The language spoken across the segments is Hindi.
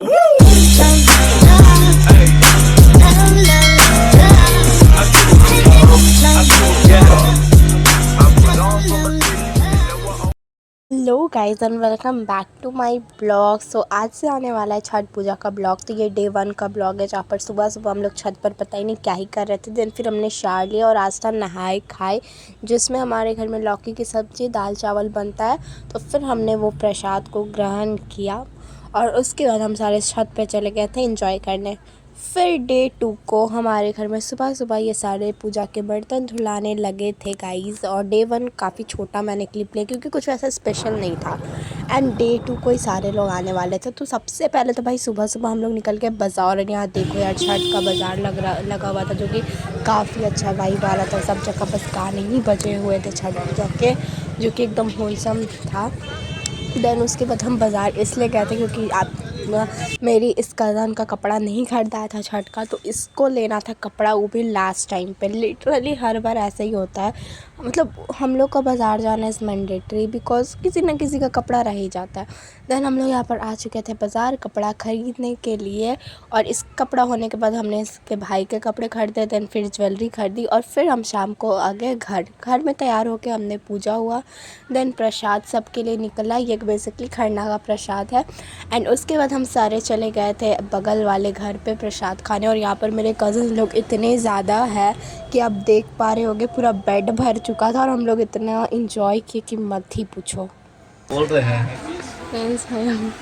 Hello guys and welcome back to my blog. So आज से आने वाला है छठ पूजा का ब्लॉग। तो ये डे 1 का ब्लॉग है, जहाँ पर सुबह सुबह हम लोग छत पर पता ही नहीं क्या ही कर रहे थे। देन फिर हमने शार लिया और आज था नहाए खाए, जिसमें हमारे घर में लौकी की सब्ज़ी दाल चावल बनता है। तो फिर हमने वो प्रसाद को ग्रहण किया और उसके बाद हम सारे छत पर चले गए थे एंजॉय करने। फिर डे 2 को हमारे घर में सुबह सुबह ये सारे पूजा के बर्तन धुलाने लगे थे गाइस। और डे 1 काफ़ी छोटा मैंने क्लिप लिया क्योंकि कुछ ऐसा स्पेशल नहीं था। एंड डे 2 को ही सारे लोग आने वाले थे। तो सबसे पहले तो भाई सुबह सुबह हम लोग निकल के बाज़ार, और यहाँ देखो यार छठ का बाज़ार लगा हुआ था, जो कि काफ़ी अच्छा वाइब आ रहा था। सब जगह बस गाने ही बजे हुए थे छठ पूजा के, जो कि एकदम होलसम था। देन उसके बाद हम बाज़ार इसलिए गए थे क्योंकि आप मेरी इस कज़न का कपड़ा नहीं ख़रीदा था छठ का, तो इसको लेना था कपड़ा, वो भी लास्ट टाइम पे। लिटरली हर बार ऐसा ही होता है, मतलब हम लोग का बाज़ार जाना इज़ मैंडेटरी बिकॉज़ किसी न किसी का कपड़ा रह ही जाता है। देन हम लोग यहाँ पर आ चुके थे बाज़ार कपड़ा ख़रीदने के लिए, और इस कपड़ा होने के बाद हमने इसके भाई के कपड़े ख़रीदे। देन फिर ज्वेलरी ख़रीदी और फिर हम शाम को आ गए घर में तैयार होकर हमने पूजा हुआ। देन प्रसाद सबके लिए निकला, ये बेसिकली खरना का प्रसाद है। एंड उसके बाद हम सारे चले गए थे बगल वाले घर पे प्रसाद खाने। और यहाँ पर मेरे कज़न लोग इतने ज़्यादा है कि आप देख पा रहे होगे, पूरा बेड भर चुका था और हम लोग इतना इंजॉय किए कि मत ही पूछो। बोल रहे हैं फ्रेंड्स हैं हम।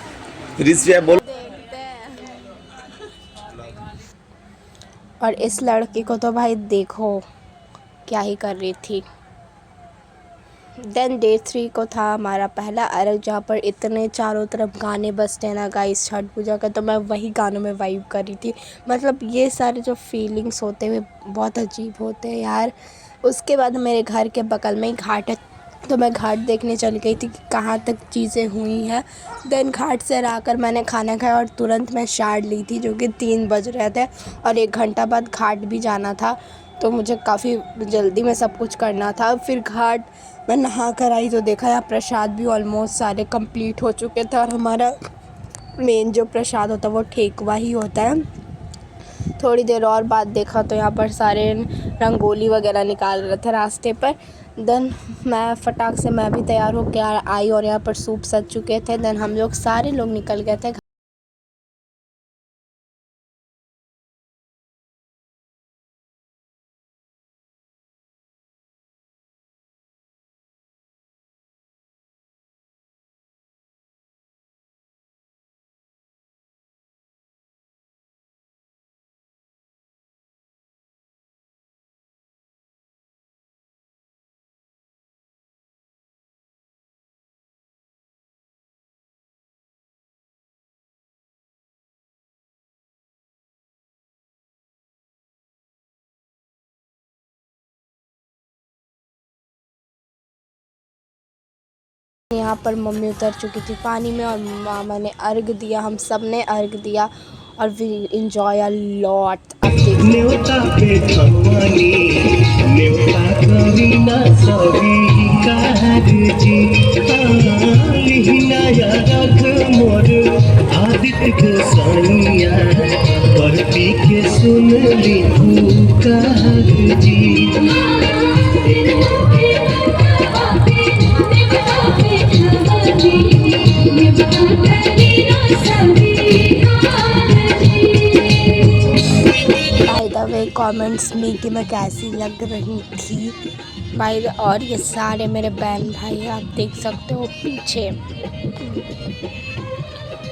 बोल। और इस लड़की को तो भाई देखो क्या ही कर रही थी। देन डे 3 को था हमारा पहला अर्घ, जहाँ पर इतने चारों तरफ गाने बजते हैं ना गाइस छठ पूजा का, तो मैं वही गानों में वाइब कर रही थी। मतलब ये सारे जो फीलिंग्स होते हुए बहुत अजीब होते हैं यार। उसके बाद मेरे घर के बगल में ही घाट है, तो मैं घाट देखने चल गई थी कि कहाँ तक चीज़ें हुई हैं। देन घाट से आकर मैंने खाना खाया और तुरंत मैं शार ली थी, जो कि 3 बज रहे थे और 1 घंटा बाद घाट भी जाना था, तो मुझे काफ़ी जल्दी में सब कुछ करना था। फिर घाट मैं नहा कर आई तो देखा यार प्रसाद भी ऑलमोस्ट सारे कंप्लीट हो चुके थे, और हमारा मेन जो प्रसाद होता है वो ठेकुआ ही होता है। थोड़ी देर और बाद देखा तो यहाँ पर सारे रंगोली वगैरह निकाल रहे थे रास्ते पर। देन मैं फटाक से मैं भी तैयार होकर आई और यहाँ पर सूप सज चुके थे। देन हम लोग सारे लोग निकल गए थे। यहाँ पर मम्मी उतर चुकी थी पानी में और मामा ने अर्घ दिया, हम सब ने अर्घ दिया और वी इंजॉय अ लॉट। अब न्योता पे भवानी न्योता करी ना सभी कारजी लिहिना या रख मोर आदित्य गोसाइया पर पी के सुन ली कारजी। बाय द वे कमेंट्स में कि मैं कैसी लग रही थी बाय द। और ये सारे मेरे बहन भाई आप देख सकते हो पीछे।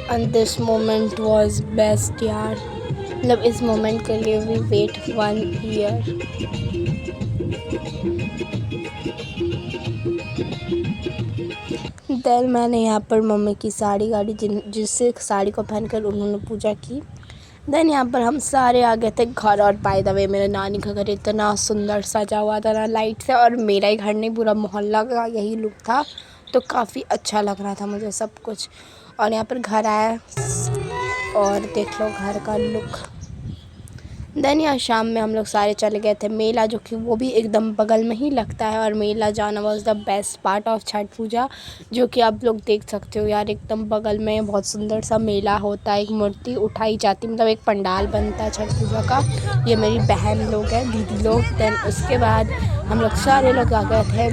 And this moment was best यार, मतलब इस मोमेंट के लिए वी वेट 1 ईयर। देन मैंने यहाँ पर मम्मी की साड़ी गाड़ी जिससे साड़ी को पहनकर उन्होंने पूजा की। देन यहाँ पर हम सारे आ गए थे घर। और बाय द वे मेरे नानी का घर इतना सुंदर सजा हुआ था ना लाइट से, और मेरा ही घर नहीं पूरा मोहल्ला का यही लुक था, तो काफ़ी अच्छा लग रहा था मुझे सब कुछ। और यहाँ पर घर आया और देख लो घर का लुक। देन यहाँ शाम में हम लोग सारे चले गए थे मेला, जो कि वो भी एकदम बगल में ही लगता है। और मेला जाना was the best part of Chhath Puja, जो कि आप लोग देख सकते हो यार, एकदम बगल में बहुत सुंदर सा मेला होता है। एक मूर्ति उठाई जाती, मतलब एक पंडाल बनता है छठ पूजा का। ये मेरी बहन लोग हैं, दीदी लोग। देन उसके बाद हम लोग सारे लोग आ गए थे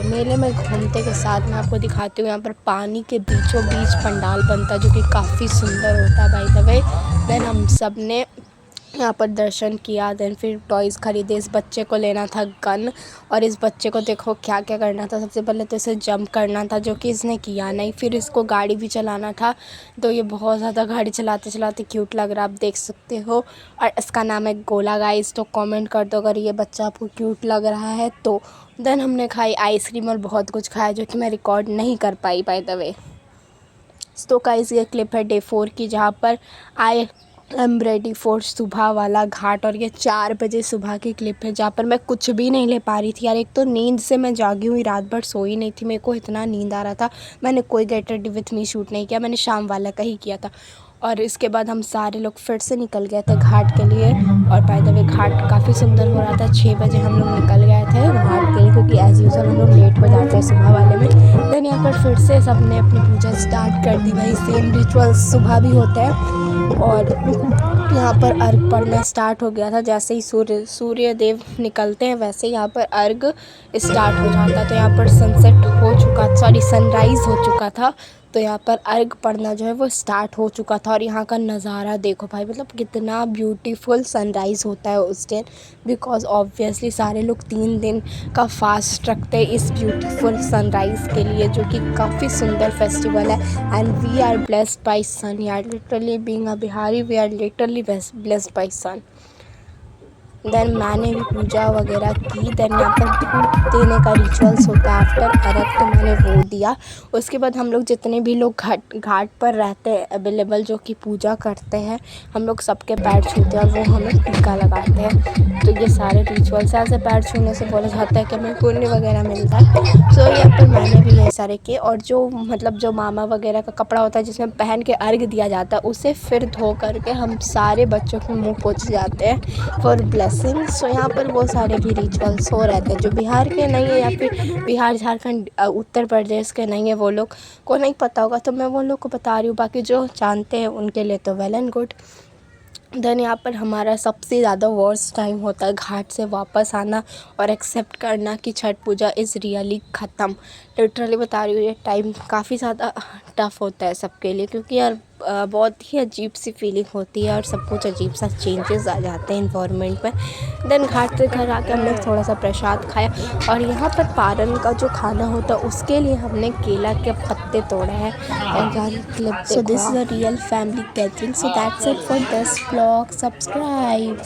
मेले में घूमते के साथ मैं आपको दिखाती हूँ। यहाँ पर पानी के बीचों बीच पंडाल बनता है, जो कि काफ़ी सुंदर होता है बाय द वे। देन हम सब ने यहाँ पर दर्शन किया। देन फिर टॉयज़ ख़रीदे। इस बच्चे को लेना था गन, और इस बच्चे को देखो क्या क्या करना था। सबसे पहले तो इसे जंप करना था, जो कि इसने किया नहीं। फिर इसको गाड़ी भी चलाना था, तो ये बहुत ज़्यादा गाड़ी चलाते चलाते क्यूट लग रहा है, आप देख सकते हो। और इसका नाम है गोला गाइस, तो कमेंट कर दो अगर ये बच्चा आपको क्यूट लग रहा है तो। देन हमने खाई आइसक्रीम और बहुत कुछ खाया, जो कि मैं रिकॉर्ड नहीं कर पाई बाय द वे। तो गाइस ये क्लिप है डे 4 की, जहाँ पर आई एम रेडी फॉर सुबह वाला घाट। और ये 4 बजे सुबह की क्लिप है, जहाँ पर मैं कुछ भी नहीं ले पा रही थी यार। एक तो नींद से मैं जागी हुई, रात भर सोई नहीं थी, मेरे को इतना नींद आ रहा था। मैंने कोई get ready with me shoot नहीं किया, मैंने शाम वाला का ही किया था। और इसके बाद हम सारे लोग फिर से निकल गए थे घाट के लिए। और बाय द वे घाट काफ़ी सुंदर हो रहा था। 6 बजे हम लोग निकल गए थे घाट के लिए, क्योंकि एज़ यूजुअल हम लोग लेट हो जाते हैं सुबह वाले में। देन यहाँ पर फिर से सब ने अपनी पूजा स्टार्ट कर दी। वही सेम रिचुअल सुबह भी होता है। और यहाँ पर अर्घ पड़ना स्टार्ट हो गया था। जैसे ही सूर्य देव निकलते हैं, वैसे ही यहाँ पर अर्घ स्टार्ट हो जाता। तो यहाँ पर सनसेट हो चुका, सनराइज़ हो चुका था। तो यहाँ पर अर्घ पड़ना जो है वो स्टार्ट हो चुका था। और यहाँ का नज़ारा देखो भाई, मतलब कितना ब्यूटीफुल सनराइज़ होता है उस दिन। बिकॉज़ ऑब्वियसली सारे लोग 3 दिन का फास्ट रखते हैं इस ब्यूटीफुल सनराइज़ के लिए, जो कि काफ़ी सुंदर फेस्टिवल है। And we are blessed by sun यार, literally being a Bihari we are literally blessed by sun. Then मैंने भी पूजा वगैरह की। देन यहाँ पर धूप देने का रिचुअल्स होता है आफ्टर अर्घ, तो मैंने वो दिया। उसके बाद हम लोग जितने भी लोग घाट पर रहते हैं अवेलेबल, जो कि पूजा करते हैं, हम लोग सबके पैर छूते हैं और वो हमें टीका लगाते हैं। तो ये सारे रिचुअल्स ऐसे पैर छूने से बोला जाता है कि हमें पुण्य वगैरह मिलता है। सो यहाँ पर मैंने भी ये सारे किए। और जो मतलब जो मामा वगैरह का कपड़ा होता है जिसमें पहन के अर्घ दिया जाता है, उसे फिर धो करके हम सारे बच्चों के मुँह पोंछ जाते हैं फॉर ब्लेसिंग। सो यहाँ पर वो सारे भी रिचुअल्स हो रहते हैं। जो बिहार के नहीं है, या फिर बिहार झारखंड उत्तर प्रदेश के नहीं है, वो लोग को नहीं पता होगा, तो मैं वो लोग को बता रही हूँ। बाकी जो जानते हैं उनके लिए तो वेल एंड गुड। देन यहाँ पर हमारा सबसे ज़्यादा वर्स्ट टाइम होता है घाट से वापस आना और एक्सेप्ट करना कि छठ पूजा इज़ रियली ख़त्म। लिटरली बता रही हूँ, ये टाइम काफ़ी ज़्यादा टफ़ होता है सबके लिए, क्योंकि यार बहुत ही अजीब सी फीलिंग होती है और सब कुछ अजीब सा चेंजेस आ जाते हैं इन्वायरमेंट में। देन घाट से घर आके हमने थोड़ा सा प्रसाद खाया। और यहाँ पर पारन का जो खाना होता है उसके लिए हमने केला के पत्ते तोड़े हैं। और यार clip, so this is a real family gathering. So that's it for this blog. Subscribe.